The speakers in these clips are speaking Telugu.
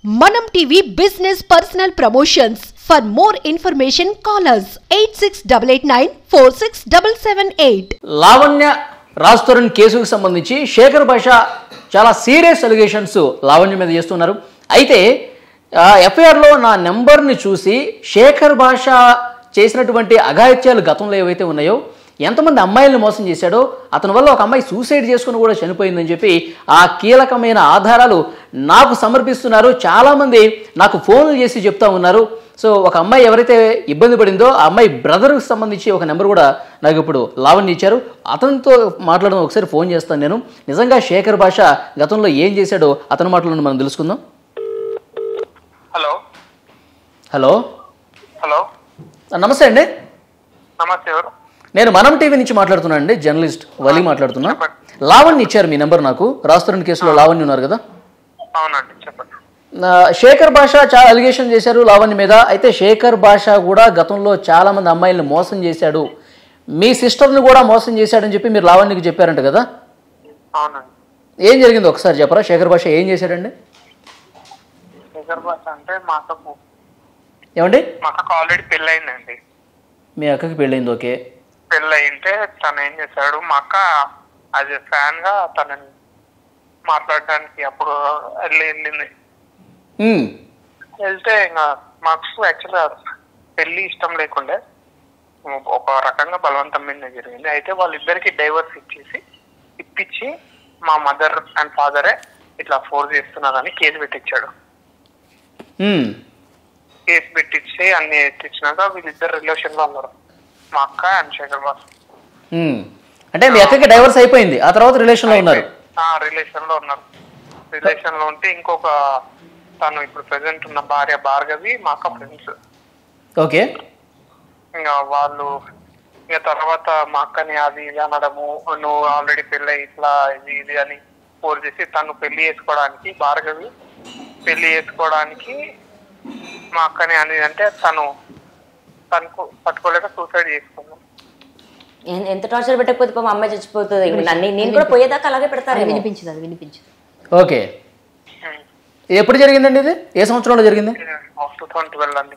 Manam TV Business Personal Promotions. For more information, call us 8688946778. Lavanya Raj కేసుకు సంబంధించి శేఖర్ భాష చాలా సీరియస్ అలిగేషన్స్ లావణ్య మీద చేస్తున్నారు. అయితే ఎఫ్ఐఆర్లో నా నెంబర్ని చూసి శేఖర్ భాష చేసినటువంటి అఘాయిత్యాలు గతంలో ఏవైతే ఉన్నాయో, ఎంతమంది అమ్మాయిలను మోసం చేశాడో, అతని వల్ల ఒక అమ్మాయి సూసైడ్ చేసుకుని కూడా చనిపోయిందని చెప్పి ఆ కీలకమైన ఆధారాలు నాకు సమర్పిస్తున్నారు. చాలామంది నాకు ఫోన్లు చేసి చెప్తా ఉన్నారు. సో ఒక అమ్మాయి ఎవరైతే ఇబ్బంది పడిందో ఆ అమ్మాయి బ్రదర్కి సంబంధించి ఒక నెంబర్ కూడా నాకు ఇప్పుడు లావణ్య ఇచ్చారు. అతనితో మాట్లాడడం ఒకసారి ఫోన్ చేస్తాను నేను. నిజంగా శేఖర్ భాష గతంలో ఏం చేశాడో అతని మాటలను మనం తెలుసుకుందాం. హలో హలో హలో నమస్తే అండి. నమస్తే. ఎవరు? నేను మనం టీవీ నుంచి మాట్లాడుతున్నాను అండి, జర్నలిస్ట్ వలి మాట్లాడుతున్నా. లావణ్య ఇచ్చారు మీ నెంబర్ నాకు. రాజ్ కేసులో లావణ్య ఉన్నారు కదా? అవునండి, చెప్పండి. శేఖర్ భాష చాలా అలిగేషన్ చేశారు లావణ్య మీద. అయితే శేఖర్ భాష కూడా గతంలో చాలా మంది అమ్మాయిలను మోసం చేశాడు, మీ సిస్టర్ని కూడా మోసం చేశాడని చెప్పి మీరు లావణ్యకి చెప్పారంట కదా? అవునండి. ఏం జరిగింది ఒకసారి చెప్పరా? శేఖర్ భాష ఏం చేశాడండి? శేఖర్ భాష అంటే మా అక్కకు ఆల్రెడీ పెళ్ళయిందండి. మీ అక్కకి పెళ్ళైంది, ఓకే. పెళ్ళయింటే తను ఏం చేశాడు, మా అక్క యాజ్ ఎ ఫ్యాన్ గా తనని మాట్లాడడానికి అప్పుడు వెళ్ళింది. వెళ్తే ఇంకా మాకు యాక్చువల్గా పెళ్లి ఇష్టం లేకుండే, ఒక రకంగా బలవంతం మీద జరిగింది. అయితే వాళ్ళిద్దరికి డైవర్స్ ఇప్పించి మా మదర్ అండ్ ఫాదరే ఇట్లా ఫోర్స్ చేస్తున్నారని కేసు పెట్టించాడు. కేసు పెట్టించి అన్ని ఎత్తిచ్చినాక వీళ్ళిద్దరు రిలేషన్ లో ఉన్నారు, మా అక్క అండ్ శేఖర్ బాస్. అంటే మీ అక్కకి డైవర్స్ అయిపోయింది, ఆ తర్వాత రిలేషన్ లో ఉన్నారు? రిలేషన్ లో ఉన్నారు. రిలేషన్ లో ఉంటే ఇంకొక తను ఇప్పుడు ప్రెసెంట్ ఉన్న భార్య భార్గవి మా అక్క ఫ్రెండ్స్. ఓకే. ఇంకా వాళ్ళు ఇక తర్వాత మా అక్కని అది ఇది అనడము, నువ్వు ఆల్రెడీ పెళ్ళి ఇట్లా ఇది ఇది అని ఫోర్స్ చేసి తను పెళ్లి చేసుకోవడానికి, భార్గవి పెళ్లి చేసుకోవడానికి మా అక్కని అని అంటే తనకు పట్టుకోలేక సూసైడ్ చేసుకున్నాం. ఎంత టార్చర్ పెట్టకపోతే మా అమ్మాయి చచ్చిపోతుంది. నేను కూడా పోయేదాకా అలాగే పెడతారు. వినిపించదు. ఓకే. ఎప్పుడు జరిగిందండి ఇది? ఏ సంవత్సరంలో జరిగింది? 2012 అండి.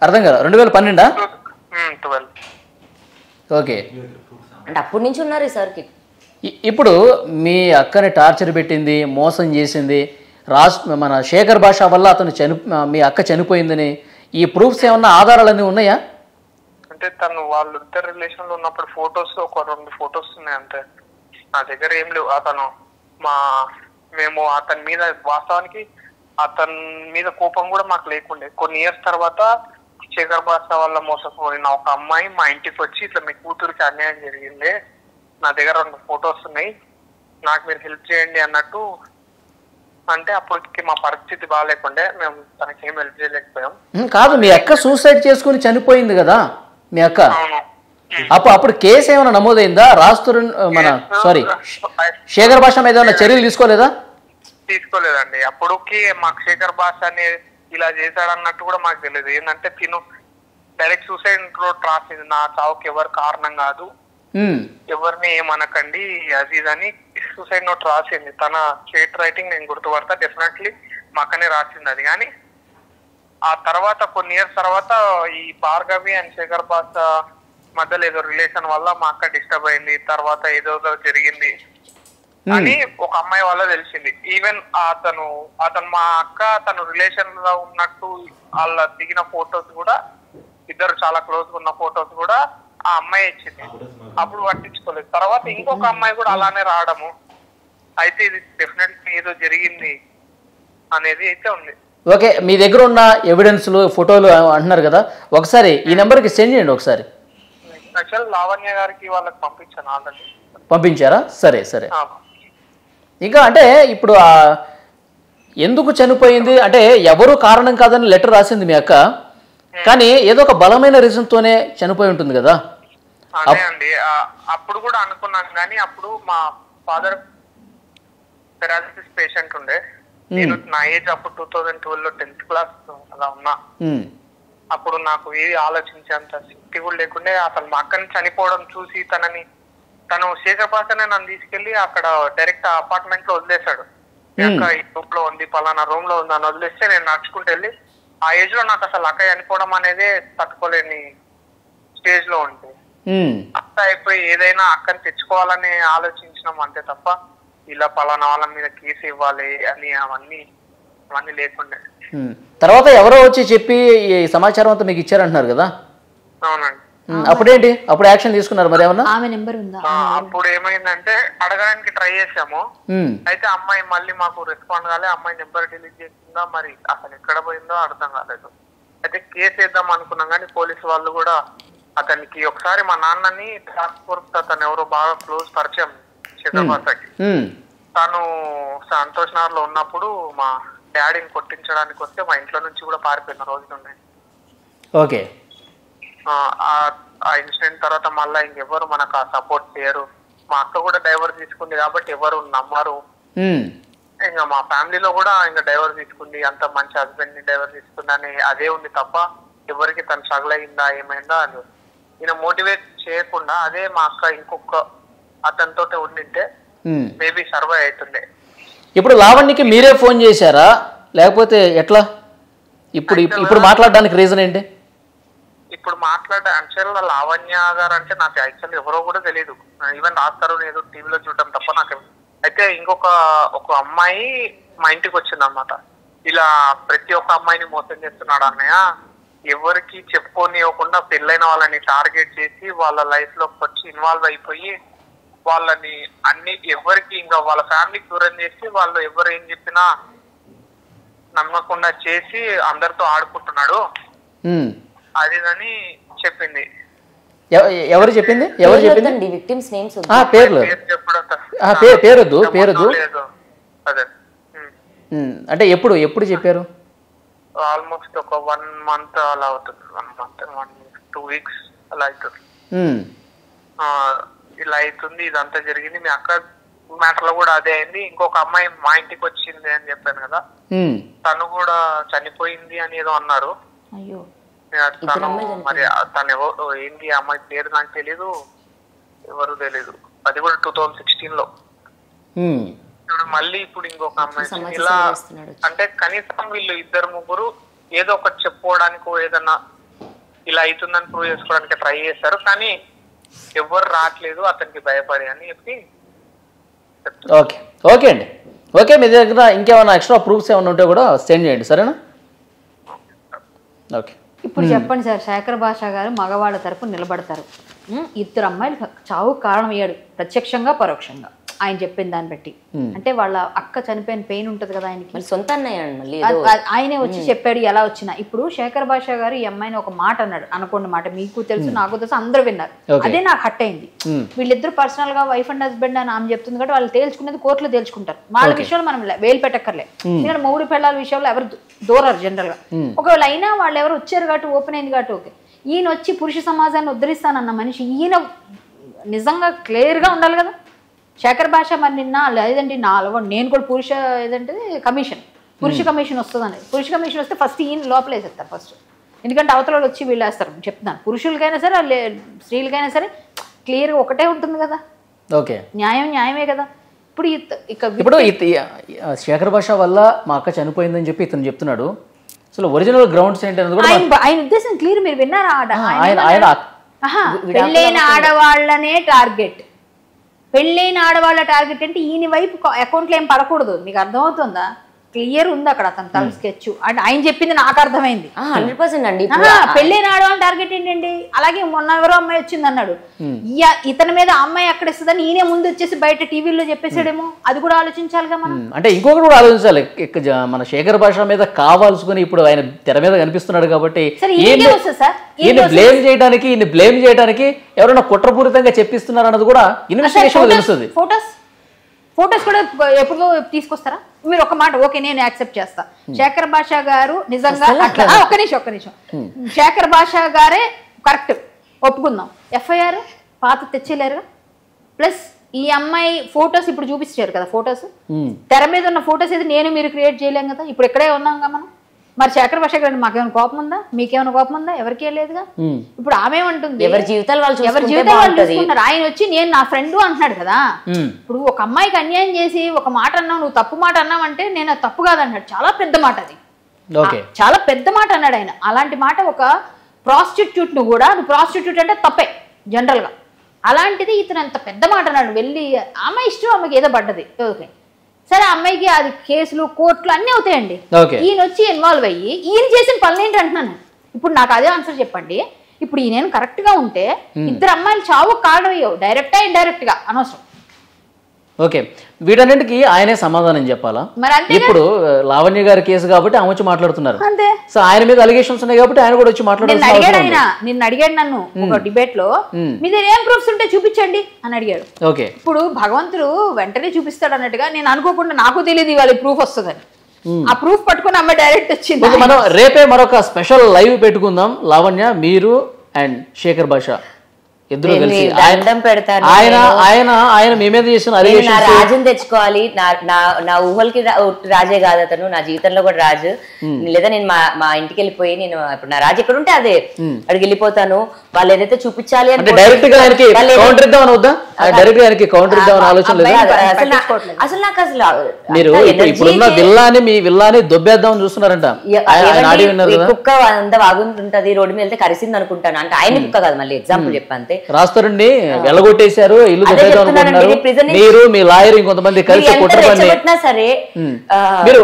అర్థం కదా? 2012? 12. ఓకే. అంటే అప్పటి నుంచి ఉన్నారు ఈ సార్కి. ఇప్పుడు మీ అక్కని టార్చర్ పెట్టింది, మోసం చేసింది మన శేఖర్ భాష వల్ల మీ అక్క చనిపోయిందని ఈ ప్రూఫ్స్ ఏమన్నా ఆధారాలన్నీ ఉన్నాయా? అంటే తను వాళ్ళిద్దరు రిలేషన్ లో ఉన్నప్పుడు ఫొటోస్ ఒక 2 ఫొటోస్ ఉన్నాయి అంతే. నా దగ్గర ఏం లేవు. మేము అతని మీద వాస్తవానికి అతని మీద కోపం కూడా మాకు లేకుండే. కొన్ని ఇయర్స్ తర్వాత శేఖర్ భాష వల్ల మోసపోయిన ఒక అమ్మాయి మా ఇంటికి వచ్చి ఇట్లా మీ కూతురికి అన్యాయం జరిగింది, నా దగ్గర 2 ఫొటోస్ ఉన్నాయి, నాకు మీరు హెల్ప్ చేయండి అన్నట్టు అంటే అప్పటికి మా పరిస్థితి బాగాలేకుండే, మేము తనకి ఏం హెల్ప్ చేయలేకపోయాం. కాదు, మీ అక్క సూసైడ్ చేసుకుని చనిపోయింది కదా మీ అక్క? అప్పుడు కేసు ఏమైనా నమోదైందా? శేఖర్ భాష మీద ఏమైనా చర్యలు తీసుకోలేదండి. అప్పటికి మాకు శేఖర్ భాష అని ఇలా చేశాడన్నట్టు కూడా మాకు తెలియదు. ఏంటంటే తిను డైరెక్ట్ సూసైడ్ నోట్ రాసింది, నా చావుకి ఎవరు కారణం కాదు, ఎవరిని ఏమనకండి అది ఇదని సూసైడ్ నోట్ రాసింది. తన చేట్ రైటింగ్ నేను గుర్తుపడతా, డెఫినెట్లీ మా అక్కనే రాసింది అది. కానీ ఆ తర్వాత కొన్ని ఇయర్స్ తర్వాత ఈ భార్గవి అండ్ శేఖర్ భాష మధ్యలో ఏదో రిలేషన్ వల్ల మా అక్క డిస్టర్బ్ అయింది, తర్వాత ఏదో జరిగింది అని ఒక అమ్మాయి వల్ల తెలిసింది. ఈవెన్ అతను మా అక్క తను రిలేషన్ లో ఉన్నట్టు వాళ్ళ దిగిన ఫొటోస్ కూడా, ఇద్దరు చాలా క్లోజ్ ఉన్న ఫొటోస్ కూడా ఆ అమ్మాయి ఇచ్చింది. అప్పుడు పట్టించుకోలేదు. తర్వాత ఇంకొక అమ్మాయి కూడా అలానే రావడము, అయితే ఇది డెఫినెట్లీ ఏదో జరిగింది అనేది అయితే ఉంది. ఓకే. మీ దగ్గర ఉన్న ఎవిడెన్స్లు, ఫోటోలు అంటున్నారు కదా, ఒకసారి ఈ నెంబర్కి సెండ్ చేయండి ఒకసారి. యాక్చువల్ లావణ్య గారికి వాళ్ళకి పంపించాను ఆల్రెడీ. పంపించారా? సరే. ఇంకా అంటే ఇప్పుడు ఎందుకు చనిపోయింది అంటే ఎవరు కారణం కాదని లెటర్ రాసింది మీ అక్క, కానీ ఏదో ఒక బలమైన రీజన్ తోనే చనిపోయి ఉంటుంది కదా? అదే అండి, అప్పుడు కూడా అనుకున్నాను. కానీ అప్పుడు మా ఫాదర్ పెరాలసిస్ పేషెంట్ ఉండే, నేను నా ఏజ్ అప్పుడు 2012లో 10th క్లాస్ అలా ఉన్నా. అప్పుడు నాకు ఏది ఆలోచించేంత శక్తి కూడా లేకుండే. అసలు మా అక్కని చనిపోవడం చూసి తను శేఖర్ భాషనే నన్ను తీసుకెళ్లి అక్కడ డైరెక్ట్ అపార్ట్మెంట్ లో వదిలేశాడు. అక్క ఈ రూమ్ లో ఉంది, పలానా రూమ్ లో ఉంది అని వదిలేస్తే నేను నడుచుకుంటూ వెళ్ళి ఆ ఏజ్ లో నాకు అసలు అక్క చనిపోవడం అనేదే తట్టుకోలేని స్టేజ్ లో ఉంది. అక్క అయిపోయి ఏదైనా అక్కని తెచ్చుకోవాలని ఆలోచించినాం అంతే తప్ప ఇలా పలానా వాళ్ళ మీద కేసు ఇవ్వాలి అని అవన్నీ లేకుండే. తర్వాత ఎవరో వచ్చి చెప్పి ఈ సమాచారం అంతా మీకు ఇచ్చారంటున్నారు కదా? అవునండి. అప్పుడేంటి, అప్పుడు యాక్షన్ తీసుకున్నారు మరి ఏమన్నా? ఆమె నెంబర్ ఉందా? అప్పుడు ఏమైందంటే అడగడానికి ట్రై చేసాము, అయితే అమ్మాయి మళ్ళీ మాకు రెస్పాండ్ కాలే. అమ్మాయి నెంబర్ డిలీట్ చేసిందా మరి అసలు ఎక్కడ పోయిందో అర్థం కాలేదు. అయితే కేసు వేద్దాం అనుకున్నాం కానీ పోలీసు వాళ్ళు కూడా అతనికి ఒకసారి మా నాన్నని ట్రాన్స్పోర్ట్ అతను ఎవరో బాగా క్లోజ్ పరిచయం శేఖర్బాషాకి. తను సంతోష్ నగర్ లో ఉన్నప్పుడు మా డాడీని కొట్టించడానికి వస్తే మా ఇంట్లో నుంచి కూడా పారిపోయిన రోజులు ఉన్నాయి. ఓకే. ఆ ఇన్సిడెంట్ తర్వాత మళ్ళీ ఇంకెవరు మనకు ఆ సపోర్ట్ చేయరు. మా అక్క కూడా డైవర్స్ తీసుకుంది కాబట్టి ఎవరు నమ్మరు. ఇంకా మా ఫ్యామిలీలో కూడా ఇంకా డైవర్స్ తీసుకుంది, అంత మంచి హస్బెండ్ ని డైవర్స్ తీసుకుంది అని అదే ఉంది తప్ప ఎవరికి తను స్ట్రగుల్ అయిందా ఏమైందా అని ఈయన మోటివేట్ చేయకుండా అదే మా అక్క ఇంకొక అతనితో ఉండింటే మేబీ సర్వైవ్ అవుతుండే. ఇప్పుడు లావణ్యకి మీరే ఫోన్ చేశారా లేకపోతే ఎట్లా? ఇప్పుడు మాట్లాడడానికి రీజన్ ఏంటి? ఇప్పుడు యాక్చువల్ లావణ్య గారు అంటే నాకు యాక్చువల్ ఎవరో కూడా తెలియదు. ఈవెన్ రాస్తారు ఏదో టీవీలో చూడటం తప్ప నాకు. అయితే ఒక అమ్మాయి మా ఇంటికి వచ్చింది అనమాట. ఇలా ప్రతి ఒక్క అమ్మాయిని మోసం చేస్తున్నాడు అన్నయ్య, ఎవరికి చెప్పుకోనివ్వకుండా పెళ్ళైన వాళ్ళని టార్గెట్ చేసి వాళ్ళ లైఫ్ లోకి వచ్చి ఇన్వాల్వ్ అయిపోయి వాళ్ళని అన్ని ఎవరికి ఇంకా వాళ్ళ ఫ్యామిలీకి దూరం చేసి వాళ్ళు ఎవరు ఏం చెప్పినా నమ్మకుండా చేసి అందరితో ఆడుకుంటున్నాడు అది అని చెప్పింది. ఎవరు చెప్పింది? విక్టిమ్స్ నేమ్స్ పేర్లు పేరొద్దు. అంటే ఎప్పుడు చెప్పారు? ఆల్మోస్ట్ ఒక 1 month అలా అవుతుంది. 1 month 2 weeks అలా అవుతుంది. ఇలా అవుతుంది, ఇదంతా జరిగింది. మీ అక్క మ్యాటర్ లో కూడా అదే అయింది. ఇంకొక అమ్మాయి మా ఇంటికి వచ్చింది అని చెప్పాను కదా, తను కూడా చనిపోయింది అని ఏదో అన్నారు. తను మరి తను ఎవరు ఏంటి అమ్మాయి పేరు నాకు తెలీదు, ఎవరు తెలీదు. అది కూడా 2016 లో. మళ్ళీ ఇప్పుడు ఇంకొక అమ్మాయి ఇలా అంటే కనీసం వీళ్ళు 2-3 ఏదో ఒకటి చెప్పుకోవడానికో ఏదన్నా ఇలా అవుతుందని ప్రూవ్ చేసుకోవడానికి ట్రై చేశారు కానీ ఎవరు రావట్లేదు అతనికి భయపడి అని చెప్పి. ఓకే అండి. ఓకే, మీ దగ్గర ఇంకేమైనా ఎక్స్ట్రా ప్రూఫ్స్ ఏమైనా ఉంటే కూడా సెండ్ చేయండి, సరేనా? ఓకే. ఇప్పుడు చెప్పండి సార్, శేఖర్ భాష గారు మగవాళ్ళ తరపు నిలబడతారు. 2 అమ్మాయిలు చావు కారణం అయ్యాడు ప్రత్యక్షంగా పరోక్షంగా ఆయన చెప్పిన దాన్ని బట్టి. అంటే వాళ్ళ అక్క చనిపోయిన పెయిన్ ఉంటది కదా ఆయనకి, సొంత అన్నయ్య ఆయనే వచ్చి చెప్పాడు ఎలా వచ్చినా. ఇప్పుడు శేఖర్ భాష గారు ఈ అమ్మాయిని ఒక మాట అన్నాడు, అనుకోండి మాట, మీకు తెలుసు నాకు తెలుసు అందరూ విన్నారు, అదే నాకు హట్ అయింది. వీళ్ళిద్దరు పర్సనల్ గా వైఫ్ అండ్ హస్బెండ్ అని ఆమె చెప్తుంది కాబట్టి వాళ్ళు తేల్చుకునేది కోర్టులో తేల్చుకుంటారు. వాళ్ళ విషయంలో మనం వేలు పెట్టక్కర్లే, ఎందుకంటే మొగుడు పిల్లల విషయంలో ఎవరు దూరారు జనరల్ గా. ఒకవేళ అయినా వాళ్ళు ఎవరు వచ్చారు కాబట్టి ఓపెన్ అయింది కాబట్టి ఓకే. ఈయన వచ్చి పురుష సమాజాన్ని ఉద్ధరిస్తానన్న మనిషి ఈయన నిజంగా క్లియర్ గా ఉండాలి కదా. శేఖర్ భాష మరి నిన్న లేదంటే నేను కూడా పురుష కమిషన్ వస్తుందని, పురుష కమిషన్ వస్తే ఫస్ట్ ఈయన లోపల వేసేస్తారు ఫస్ట్. ఎందుకంటే అవతల వచ్చి వీళ్ళు వేస్తారు. చెప్తున్నాను, పురుషులకైనా సరే స్త్రీలకైనా సరే క్లియర్గా ఒకటే ఉంటుంది కదా. ఓకే, న్యాయమే కదా. ఇప్పుడు శేఖర్ భాష వల్ల మా అక్క చనిపోయిందని చెప్పి ఇతను చెప్తున్నాడు. అసలు ఒరిజినల్ గ్రౌండ్స్ ఏంటనేది కూడా ఆయన ఉద్దేశం క్లియర్. మీరు విన్నారా? ఆయన పెళ్ళైన ఆడవాళ్ళనే టార్గెట్, పెళ్ళైన ఆడవాళ్ళ టార్గెట్ అంటే ఈయన వైపు అకౌంట్లో ఏం పడకూడదు. మీకు అర్థమవుతుందా? క్లియర్ ఉంది అక్కడ అతను తల స్కెచ్. అంటే ఆయన చెప్పింది నాకు అర్థమైంది 100% అండి. పెళ్ళైన ఆడవాళ్ళ టార్గెట్ ఏంటండి? అలాగే మొన్న ఎవరో అమ్మాయి వచ్చింది అన్నాడు, ఇతని మీద అమ్మాయి ఎక్కడ ఇస్తుందని ఈయనే ముందు వచ్చేసి బయట టీవీలో చెప్పేసాడేమో. అది కూడా ఆలోచించాలిగా మనం. అంటే ఇంకొకటి కూడా ఆలోచించాలి. మన శేఖర్ భాష మీద కావాల్సుకుని ఇప్పుడు ఆయన తెర మీద కనిపిస్తున్నాడు కాబట్టి ఈయన బ్లేమ్ చేయడానికి ఎవరైనా కుట్రపూరితంగా చెప్పిస్తున్నారు అన్నది కూడా ఇన్వెస్టిగేషన్ తెలుస్తుంది. ఫోటోస్ కూడా ఎప్పుడు తీసుకొస్తారా మీరు? ఒక మాట ఓకే, నేను యాక్సెప్ట్ చేస్తా. శేఖర్ భాష గారు నిజంగా ఒక్క నిమిషం శేఖర్ భాష గారే కరెక్ట్ ఒప్పుకుందాం. ఎఫ్ఐఆర్ పాత తెచ్చేలేరుగా. ప్లస్ ఈ అమ్మాయి ఫొటోస్ ఇప్పుడు చూపించారు కదా, ఫొటోస్ తెర మీద ఉన్న ఫొటోస్ అయితే నేను మీరు క్రియేట్ చేయలేం కదా. ఇప్పుడు ఇక్కడే ఉన్నాం కదా మనం. మరి శేఖర్ భాష గారు మాకేమైనా కోపం ఉందా, మీకేమైనా కోపం ఉందా? ఎవరికే లేదుగా. ఇప్పుడు ఆమె ఏమంటుంది, ఎవరి జీవితాలు వాళ్ళు చూసుకుంటారు. ఆయన వచ్చి నేను నా ఫ్రెండ్ అంటున్నాడు కదా. ఇప్పుడు ఒక అమ్మాయికి అన్యాయం చేసి ఒక మాట అన్నావు, నువ్వు తప్పు మాట అన్నావు అంటే నేను తప్పు కాదన్నాడు. చాలా పెద్ద మాట అది, చాలా పెద్ద మాట అన్నాడు ఆయన. అలాంటి మాట ఒక ప్రాస్టిట్యూట్ ను కూడా, నువ్వు ప్రాస్టిట్యూట్ అంటే తప్పే జనరల్ గా, అలాంటిది ఇతను అంత పెద్ద మాట అన్నాడు. వెళ్ళి ఆమె ఇష్టం, ఆమెకి ఏదో పడ్డది, ఓకే సరే, అమ్మాయికి అది కేసులు కోర్టులు అన్నీ అవుతాయండి. ఈయన వచ్చి ఇన్వాల్వ్ అయ్యి ఈయన చేసిన పనులు ఏంటి అంటున్నాను. ఇప్పుడు నాకు అదే ఆన్సర్ చెప్పండి. ఇప్పుడు ఈయన కరెక్ట్ గా ఉంటే ఇద్దరు అమ్మాయిలు చావు కారణం అయ్యావు, డైరెక్టా ఇండైరెక్ట్ గా అనవసరం. ఓకే, వీటన్నిటికీ ఆయనే సమాధానం చెప్పాలా? ఇప్పుడు లావణ్య గారి కేసు కాబట్టి ఆమె వచ్చి మాట్లాడుతున్నారు, సో ఆయన మీద అలిగేషన్స్ ఉన్నాయి కాబట్టి ఆయన కూడా వచ్చి మాట్లాడారు. నిన్ను అడిగాడు నన్ను ఒక డిబేట్ లో, మీ దగ్గర ఏం ప్రూఫ్స్ ఉంటే చూపించండి అని అడిగాడు. ఓకే, ఇప్పుడు భగవంతుడు వెంటనే చూపిస్తాడు అన్నట్టుగా నేను అనుకోకుండా నాకు తెలియదు ఇవాళ ప్రూఫ్ వస్తుందని. ఆ ప్రూఫ్ పట్టుకుని అమ్మాయి డైరెక్ట్ వచ్చింది. మనం రేపే మరొక స్పెషల్ లైవ్ పెట్టుకుందాం. లావణ్య, మీరు అండ్ శేఖర్ భాష ఇద్దరు కలిసి ఆయన మీ మీద చేసిన రాజుని తెచ్చుకోవాలి. నా ఊహలకి రాజే కాదు అతను, నా జీవితంలో కూడా రాజు. లేదా నేను మా ఇంటికి వెళ్ళిపోయి, నేను ఇప్పుడు నా రాజు ఎక్కడ ఉంటే అదే అక్కడికి వెళ్ళిపోతాను. వాళ్ళు ఏదైతే చూపించాలి అంటే డైరెక్ట్ గా కౌంటర్ ఇద్దామని వద్దా, డైరెక్ట్ గా కౌంటర్ ఇద్దామని ఆలోచన లేదా? అసలు నాకు అసలు మీరు ఇప్పుడున్న విల్లాని, మీ విల్లాని దొబ్బేద్దామని చూస్తున్నారంట. కుక్క అంత వాగుంటుంటది, రోడ్డు మీద వెళ్తే కరిసింది అనుకుంటాను అంటే ఆయన కుక్క కాదు, మళ్ళీ ఎగ్జాంపుల్ చెప్పంతే. రాస్తారండి, వెళ్ళగొట్టేశారు, ఇల్లు అనుకుంటున్నారు. మీరు మీ లాయర్ ఇంకొంతమంది కలిసి కుట్రపడినా సరే, మీరు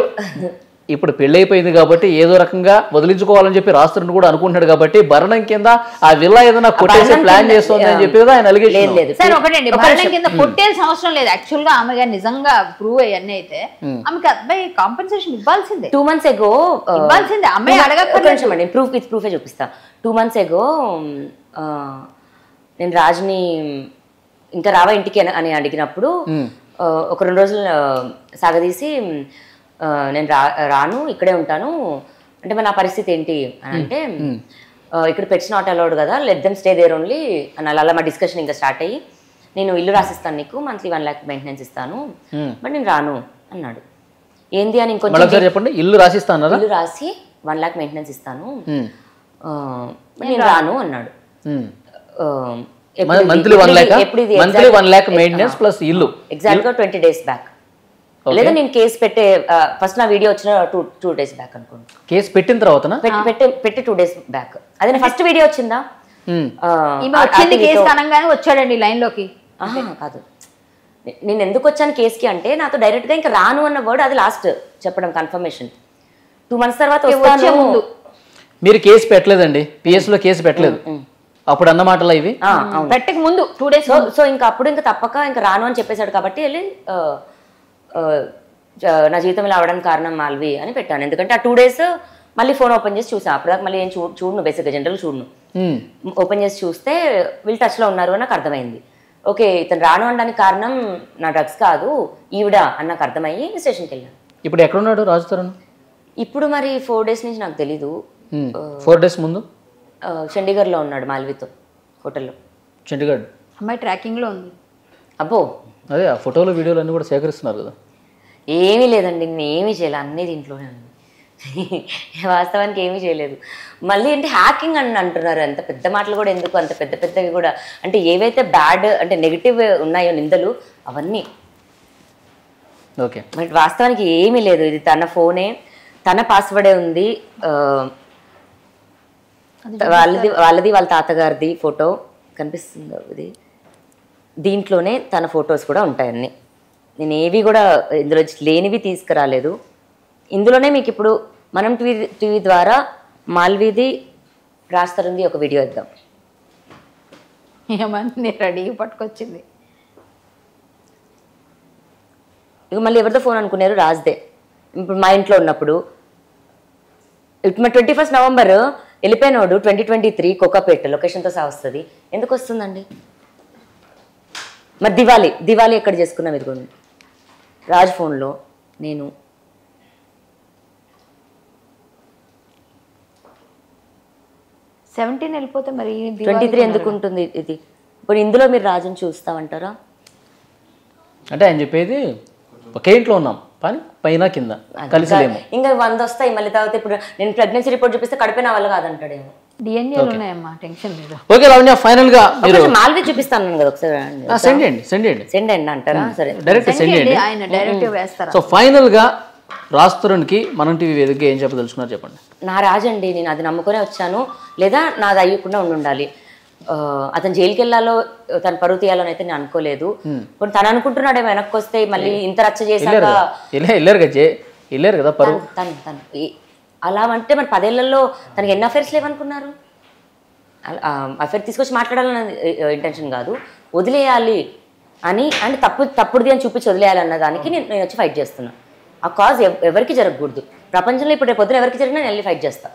ఇప్పుడు పెళ్లి అయిపోయింది కాబట్టి ఏదో రకంగా వదిలించుకోవాలని చెప్పి రాస్తారని కూడా అనుకుంటున్నాడు కాబట్టి భరణం కింద ఆ విల్లా ఏదైనా కొట్టేసి ప్లాన్ చేస్తుంది అని చెప్పి ఆయన అలిగేషన్. సార్ ఒకటండి, భరణం కింద కొట్టేసిన అవసరం లేదు. యాక్చువల్ గా ఆమె గారు నిజంగా ప్రూవ్ అయ్యన్నీ అయితే ఆమెకి అబ్బాయి కాంపెన్సేషన్ ఇవ్వాల్సిందే. 2 months ago ఇవ్వాల్సిందే. అమ్మాయి అడగండి, ప్రూఫే చూపిస్తా. 2 months ago నేను రాజుని ఇంకా రావా ఇంటికి అని అడిగినప్పుడు ఒక 2 రోజులు సాగదీసి నేను రాను, ఇక్కడే ఉంటాను అంటే, మరి నా పరిస్థితి ఏంటి అని అంటే, ఇక్కడ పెట్స్ నాట్ అలౌడ్ కదా, let them stay there only అని అలా మా డిస్కషన్ ఇంకా స్టార్ట్ అయ్యి, నేను ఇల్లు రాసిస్తాను నీకు, మంత్లీ 1 lakh మెయింటెనెన్స్ ఇస్తాను, బట్ నేను రాను అన్నాడు. ఏంది అని ఇంకొంచెం చెప్పండి. ఇల్లు రాసిస్తాను, ఇల్లు రాసి 1 lakh మెయింటెనెన్స్ ఇస్తాను, నేను రాను అన్నాడు. మంత్లీ 1 lakh మెయింటెనెన్స్ ప్లస్ ఇల్లు. ఎగ్జాక్ట్ గా 20 days బ్యాక్. లేదా నేను కేసు పెట్టే ఫస్ట్ నా వీడియో వచ్చిన 2 days బ్యాక్ అనుకోండి. కేసు పెట్టిన తర్వాత పెట్టి 2 days బ్యాక్. అదే ఫస్ట్ వీడియో వచ్చిందా, వచ్చాడండి లైన్ లోకి. కాదు, నేను ఎందుకు వచ్చాను కేసుకి అంటే, నాతో డైరెక్ట్ గా ఇంకా రాను అన్న వర్డ్ అది లాస్ట్ చెప్పడం, కన్ఫర్మేషన్. 2 months తర్వాత వచ్చే ముందు మీరు కేసు పెట్టలేదండి, పిఎస్ లో కేసు పెట్టలేదు అప్పుడు అన్న మాటలా ఇవి? పెట్టక ముందు 2 days. సో ఇంకా అప్పుడు ఇంకా తప్పక ఇంకా రాను అని చెప్పేశాడు కాబట్టి వెళ్ళి నా జీవితం ఇలా అవడానికి కారణం మాల్వి అని పెట్టాను. ఎందుకంటే ఆ 2 days మళ్ళీ ఫోన్ ఓపెన్ చేసి చూసాను. అప్పుడు మళ్ళీ ఏం చూడను, బేసిక్గా జనరల్ చూడను. ఓపెన్ చేసి చూస్తే వీళ్ళు టచ్లో ఉన్నారు అని నాకు అర్థమైంది. ఓకే, ఇతను రాను అనడానికి కారణం నా డ్రగ్స్ కాదు, ఈవిడ అని నాకు అర్థమయ్యి స్టేషన్కి వెళ్ళాను. ఇప్పుడు ఎక్కడున్నాడు రాజు తరుణ్? ఇప్పుడు మరి 4 days నుంచి నాకు తెలీదు. 4 days ముందు చండీగఢ్లో ఉన్నాడు మాల్వితో హోటల్లో. చండీగఢ్ అమ్మాయి ట్రాకింగ్ లో ఉంది. అబ్బో, అదే ఆ ఫోటోలు వీడియోలు అన్నీ కూడా సేకరిస్తున్నారు కదా. ఏమీ లేదండి, నేను ఏమీ చేయలేదు, అన్నీ దీంట్లోనే ఉంది. వాస్తవానికి ఏమీ చేయలేదు. మళ్ళీ అంటే హ్యాకింగ్ అని అంటున్నారు. అంత పెద్ద మాటలు కూడా ఎందుకు, అంత పెద్ద పెద్దవి కూడా అంటే ఏవైతే బ్యాడ్ అంటే నెగిటివ్ ఉన్నాయో నిందలు అవన్నీ. ఓకే, బట్ వాస్తవానికి ఏమీ లేదు. ఇది తన ఫోనే, తన పాస్వర్డే ఉంది. వాళ్ళది వాళ్ళ తాతగారిది ఫోటో కనిపిస్తుంది. ఇది దీంట్లోనే తన ఫొటోస్ కూడా ఉంటాయన్నీ. నేను ఏవి కూడా ఇందులో లేనివి తీసుకురాలేదు. ఇందులోనే మీకు ఇప్పుడు మనం టీవీ ద్వారా మాల్విది రాస్తారుంది ఒక వీడియో ఇద్దాం. ఏమని రెడీ పట్టుకొచ్చింది. ఇక మళ్ళీ ఎవరితో ఫోన్ అనుకున్నారు, రాజ్దే. ఇప్పుడు మా ఇంట్లో ఉన్నప్పుడు ఇప్పుడు 21st November వెళ్ళిపోయినోడు 2023 కోకాపేట లొకేషన్తో సహా వస్తుంది. ఎందుకు వస్తుందండి? మరి దివాళీ ఎక్కడ చేసుకున్నాం? ఇదిగోండి రాజ్ ఫోన్లో నేను 17 వెళ్ళిపోతే మరి 23 ఎందుకు ఉంటుంది? ఇది ఇప్పుడు ఇందులో మీరు రాజుని చూస్తామంటారా? అంటే ఆయన చెప్పేది ఒకే ఇంట్లో ఉన్నాం, కానీ పైన కింద కలిసి లేము. ఇంకా 100 వస్తాయి మళ్ళీ తర్వాత. ఇప్పుడు నేను ప్రెగ్నెన్సీ రిపోర్ట్ చూపిస్తే కడిపే నా వల్ల కాదంటాడేమో. డిఎన్ఏలు ఉన్నాయమ్మా, టెన్షన్ లేదు. ఓకే లావణ్య, ఫైనల్ గా మీరు మాల్వి చూపిస్తాను కదా ఒకసారి, సెండ్ చేయండి సెండ్ అండి అంటారా? సరే డైరెక్ట్ సెండ్ చేయండి. ఆయన డైరెక్ట్ వేస్తారా? సో ఫైనల్ గా రాజ్ తరుణ్కి మనం టీవీ వేదికగా ఏం చెప్పదలుచుకున్నారు చెప్పండి. నా రాజండి, నేను అది నమ్ముకునే వచ్చాను, లేదా నాది అయ్యకుండా ఉండాలి. అతను జైలుకి వెళ్ళాలో తన పరువు తీయాలని అయితే నేను అనుకోలేదు. ఇప్పుడు తను అనుకుంటున్నాడే వెనక్కి వస్తే మళ్ళీ ఇంత రచ్చ చేశాక వెళ్ళారు కదా పరువు. తను అలా అంటే మరి 10 ఏళ్లలో తనకి ఎన్ని అఫైర్స్ లేవనుకున్నారు? అఫైర్ తీసుకొచ్చి మాట్లాడాలన్న ఇంటెన్షన్ కాదు, వదిలేయాలి అని, అంటే తప్పుడుది అని చూపించి వదిలేయాలి అన్న దానికి నేను వచ్చి ఫైట్ చేస్తున్నాను. ఆ కాజ్ ఎవరికి జరగకూడదు ప్రపంచంలో. ఇప్పుడు రేపు పొద్దున ఎవరికి జరిగినా నేను వెళ్ళి ఫైట్ చేస్తాను.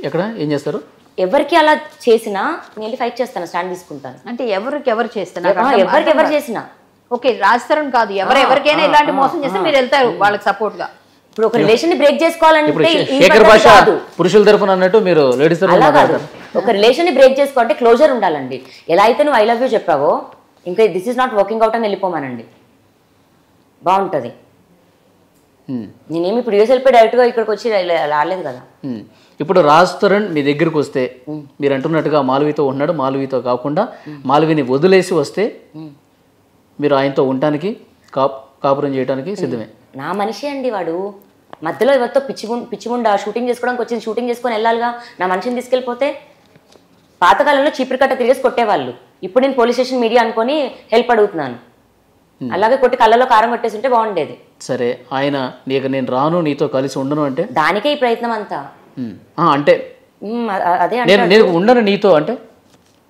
ఎక్కడ ఏం చేస్తారు? ఎవరికి అలా చేసినా నేను వెళ్ళి ఫైట్ చేస్తాను, స్టాండ్ తీసుకుంటాను. అంటే ఎవరు చేస్తున్నారు? ఎవరు చేసినా ఓకే, రాజ్ తరుణ్ కాదు, ఎవరికైనా ఇలాంటి మోసం చేస్తే మీరు వెళ్తారు వాళ్ళకి సపోర్ట్ గా. ఇప్పుడు ఒక రిలేషన్ ని బ్రేక్ చేసుకోవాలంటే శేఖర్ భాష పురుషుల తరఫున అన్నట్టు మీరు లేడీస్ అలా కాదు. ఒక రిలేషన్ ని బ్రేక్ చేసుకోవాలంటే క్లోజర్ ఉండాలండి. ఎలా అయితే నువ్వు ఐ లవ్ యూ చెప్పావో, ఇంకా this is not working out అని వెళ్ళిపోమానండి, బాగుంటది. నేనేమి ఇప్పుడు యూఎస్ వెళ్ళిపోయి డైరెక్ట్ గా ఇక్కడికి వచ్చి రాలేదు కదా. ఇప్పుడు రాజ్ తరుణ్ మీ దగ్గరికి వస్తే మీరు అంటున్నట్టుగా మాల్వితో ఉన్నాడు, మాల్వితో కాకుండా మాల్విని వదిలేసి వస్తే మీరు ఆయనతో ఉండటానికి కాపురం చేయడానికి సిద్ధమే? నా మనిషి అండి వాడు. మధ్యలో ఎవరితో పిచ్చిముండా షూటింగ్ చేసుకోవడానికి వచ్చింది, షూటింగ్ చేసుకొని వెళ్ళాలిగా. నా మనిషిని తీసుకెళ్ళిపోతే పాతకాలంలో చీపురు కట్ట తిరిగేసి కొట్టేవాళ్ళు. ఇప్పుడు నేను పోలీస్ స్టేషన్ మీడియా అనుకొని హెల్ప్ అడుగుతున్నాను. అలాగే కొట్టి కళ్ళలో కారం కొట్టేసి ఉంటే బాగుండేది. సరే, ఆయన నేను రాను, నీతో కలిసి ఉండను అంటే దానికే ఈ ప్రయత్నం అంతా. అంటే అదే నేను ఉండను నీతో అంటే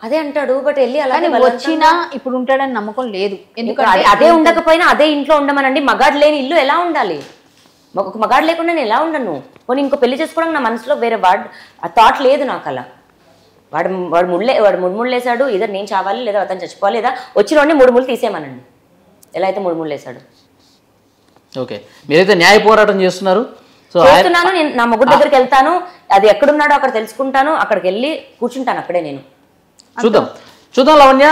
అదే అంటాడు. బట్ వెళ్ళి అలాగే వచ్చినా ఇప్పుడు ఉంటాడని నమ్మకం లేదు. ఎందుకంటే అదే ఉండకపోయినా అదే ఇంట్లో ఉండమనండి. మగాడు లేని ఇల్లు ఎలా ఉండాలి? ఒక మగాడు లేకుండా నేను ఎలా ఉండను? పోనీ ఇంకో పెళ్లి చేసుకోవడానికి నా మనసులో వేరే ఆ థాట్ లేదు నాకు. అలా వాడు ముళ్ళు వేసాడు, ఇద్దరు నేను చావాలి లేదా అతను చచ్చిపోవాలి, లేదా వచ్చిన వాడిని 3 ముళ్ళు తీసేయమనండి. ఎలా అయితే 3 ముళ్ళు వేసాడు. ఓకే, మీరైతే న్యాయ పోరాటం చేస్తున్నారు. చేస్తున్నాను. నేను నా మొగుడు దగ్గరికి వెళ్తాను, అది ఎక్కడున్నాడో అక్కడ తెలుసుకుంటాను, అక్కడికి వెళ్ళి కూర్చుంటాను అక్కడే. నేను చూద్దాం లావణ్య.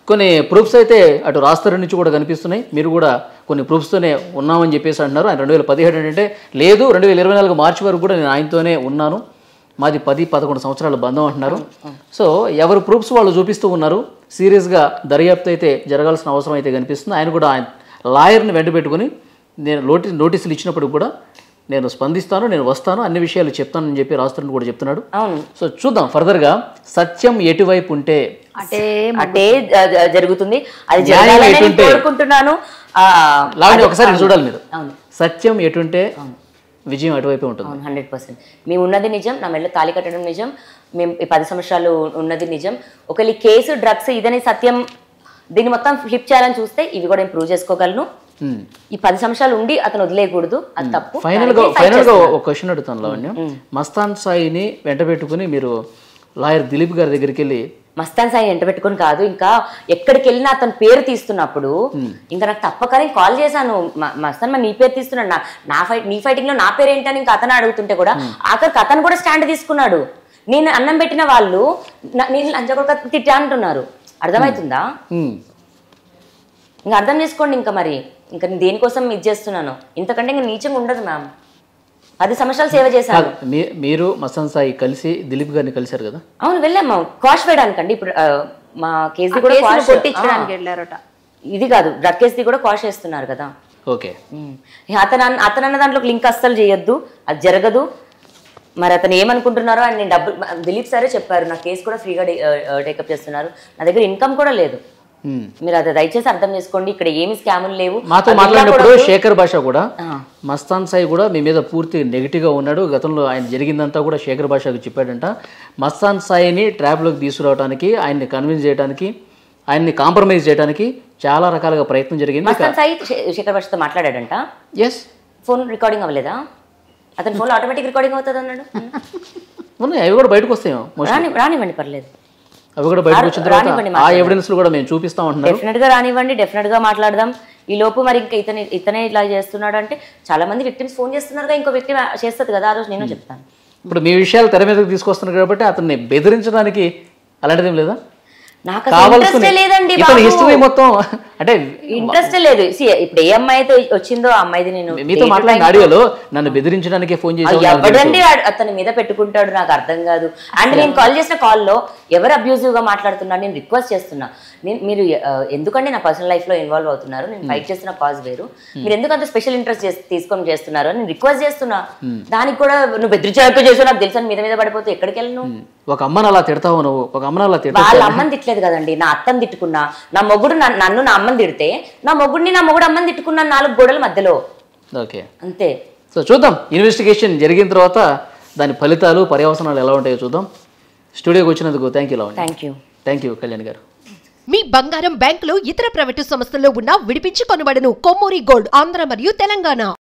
కొన్ని ప్రూఫ్స్ అయితే అటు రాజ్ తరుణ్ నుంచి కూడా కనిపిస్తున్నాయి. మీరు కూడా కొన్ని ప్రూఫ్స్తోనే ఉన్నామని చెప్పేసి అంటున్నారు. ఆయన 2017 అంటే లేదు, 2024 మార్చి వరకు కూడా నేను ఆయనతోనే ఉన్నాను, మాది 10-11 సంవత్సరాల బంధం అంటున్నారు. సో ఎవరు ప్రూఫ్స్ వాళ్ళు చూపిస్తూ ఉన్నారు. సీరియస్గా దర్యాప్తు అయితే జరగాల్సిన అవసరం అయితే కనిపిస్తుంది. ఆయన కూడా ఆయన లాయర్ని వెంట పెట్టుకుని నేను నోటీసులు ఇచ్చినప్పుడు కూడా నేను స్పందిస్తాను, నేను వస్తాను, అన్ని విషయాలు చెప్తానని చెప్పి రాజ్ తరుణ్ కూడా చెప్తున్నాడు. సో చూద్దాం ఫర్దర్గా సత్యం ఎటువైపు ఉంటే అటే జరుగుతుంది. అది జరగాలని కోరుకుంటున్నాను. ఒకసారి చూడాలి మీరు. సత్యం ఎటుంటే విజయం అటువైపు ఉంటుంది. 100%. మేము ఉన్నది నిజం, నా మెడలో తాళి కట్టడం నిజం, మేము 10 సంవత్సరాలు ఉన్నది నిజం. ఒకవేళ కేసు డ్రగ్స్ ఇదని సత్యం దీన్ని మొత్తం ఫ్లిప్ చేయాలని చూస్తే ఇవి కూడా నేను ప్రూవ్ చేసుకోగలను. ఈ 10 సంవత్సరాలు ఉండి అతను వదిలేయకూడదు, అది తప్పు. ఫైనల్ గా ఒక క్వశ్చన్ అడుగుతాను లావణ్య. మస్తాన్ సాయిని వెంట పెట్టుకుని మీరు లాయర్ దిలీప్ గారి దగ్గరికి వెళ్ళి, మస్తాన్ సాయి వెంట పెట్టుకుని కాదు, ఇంకా ఎక్కడికి వెళ్ళినా అతని పేరు తీస్తున్నప్పుడు ఇంకా నాకు తప్పక కాల్ చేశాను. మస్తాన్ నీ పేరు తీస్తున్నాడు, నీ ఫైటింగ్ లో నా పేరు ఏంటని ఇంకా అతను అడుగుతుంటే కూడా ఆఖరికి అతను కూడా స్టాండ్ తీసుకున్నాడు. నేను అన్నం పెట్టిన వాళ్ళు నేను లంచగొడక తిట్టా అంటున్నారు. అర్థమవుతుందా? ఇంకా అర్థం చేసుకోండి. ఇంకా మరి ఇంకా నేను దేనికోసం ఇది చేస్తున్నాను? ఇంతకంటే ఇంకా నీచంగా ఉండదు మ్యామ్. 10 సంవత్సరాలు సేవ చేశాను. మీరు మస్తాన్ సాయి కలిసి దిలీప్ గారిని కలిశారు కదా? అవును, వెళ్ళాము క్వాష్ వేయడానికండి. ఇప్పుడు మా కేసు కూడా కొట్టించడానికి వెళ్ళారట. ఇది కాదు, డ్రగ్ కేసు కూడా క్వాష్ చేస్తున్నారు కదా. ఓకే, అతను అన్న దాంట్లో లింక్ అస్సలు చేయొద్దు, అది జరగదు. మరి అతను ఏమనుకుంటున్నారో అని నేను దిలీప్ సారే చెప్పారు, నా కేసు కూడా ఫ్రీగా టేకప్ చేస్తున్నారు, నా దగ్గర ఇన్కమ్ కూడా లేదు. మీరు అది దయచేసి అర్థం చేసుకోండి. ఇక్కడ ఏమి స్కాములు లేవు. మాతో మాట్లాడినప్పుడు శేఖర్ భాష కూడా, మస్తాన్ సాయి కూడా మీ మీద పూర్తి నెగిటివ్ గా ఉన్నాడు. గతంలో ఆయన జరిగిందంతా కూడా శేఖర్ భాషకు చెప్పాడంట. మస్తాన్ సాయిని ట్రాప్లోకి తీసుకురావడానికి, ఆయన్ని కన్విన్స్ చేయడానికి, ఆయన్ని కాంప్రమైజ్ చేయడానికి చాలా రకాలుగా ప్రయత్నం జరిగింది. మస్తాన్ సాయి శేఖర్ భాషతో మాట్లాడాడంట. ఎస్, ఫోన్ రికార్డింగ్ అవ్వలేదా? అతని ఫోన్లో ఆటోమేటిక్ రికార్డింగ్ అవుతుంది అన్నాడు. అవి కూడా బయటకు వస్తాయేమో, రానివ్వండి, పర్లేదు. అవి కూడా బయటకు వచ్చిన తర్వాత ఆ ఎవిడెన్స్ కూడా మేము చూపిస్తాం అంటున్నారు. డెఫినెట్ గా రానివ్వండి, డెఫినెట్ గా మాట్లాడదాం. ఈ లోపు మరి ఇంకా ఇతనే ఇలా చేస్తున్నాడు అంటే చాలా మంది విక్టిమ్స్ ఫోన్ చేస్తున్నారు, ఇంకో విక్టిమ్ చేస్తుంది కదా. ఆ రోజు నేను చెప్తాను. ఇప్పుడు మీ విషయాలు తెర మీదకి తీసుకొస్తున్నారు కాబట్టి అతన్ని బెదిరించడానికి అలాంటిదేం లేదా? నాకు ఇంట్రెస్టే లేదండి హిస్టరీ మొత్తం అంటే ఇంట్రెస్టే లేదు. ఇప్పుడు ఏ అమ్మాయి అయితే వచ్చిందో ఆ అమ్మాయిది నేను మీతో మాట్లాడిన ఆడియోలో నన్ను బెదిరించడానికి ఫోన్ చేసి ఎవడండి అతని మీద పెట్టుకుంటాడు నాకు అర్థం కాదు. అండ్ నేను కాల్ చేసిన కాల్లో ఎవరు అబ్యూజివ్ గా మాట్లాడుతున్నారు, నేను రిక్వెస్ట్ చేస్తున్నా, మీరు ఎందుకంటే నా పర్సనల్ లైఫ్ లో ఇన్వాల్వ్ అవుతున్నారు, నేను ఫైట్ చేస్తున్న కాజ్ వేరు, మీరు ఎందుకు అంత స్పెషల్ ఇంట్రెస్ట్ తీసుకొని చేస్తున్నారు అని నేను రిక్వెస్ట్ చేస్తున్నా. దానికి కూడా నువ్వు బెదిరించాక చేసావు నాకు తెలుసు మీద పడిపోతే ఎక్కడికి వెళ్ళను. ఒక అమ్మని అలా తిడతావు నువ్వు, ఒక అమ్మని అలా తిడతావు. వాళ్ళ అమ్మని తిట్టలేదు కదండి, నా అత్తని తిట్టుకున్నా. నా మొగుడు నన్ను నా అమ్మని తిడితే నా మొగుడు అమ్మని తిట్టుకున్నాను 4 గోడల మధ్యలో. ఓకే, అంతే. సో చూద్దాం, ఇన్వెస్టిగేషన్ జరిగిన తర్వాత దాని ఫలితాలు పర్యవసనాలు ఎలా ఉంటాయో చూద్దాం. స్టూడియోకి వచ్చినందుకు థ్యాంక్ యూ కళ్యాణ్ గారు. మీ బంగారం బ్యాంకులో ఇతర ప్రైవేటు సంస్థల్లో ఉన్న విడిపించి కొనబడను. కొమ్మూరి గోల్డ్, ఆంధ్ర మరియు తెలంగాణ.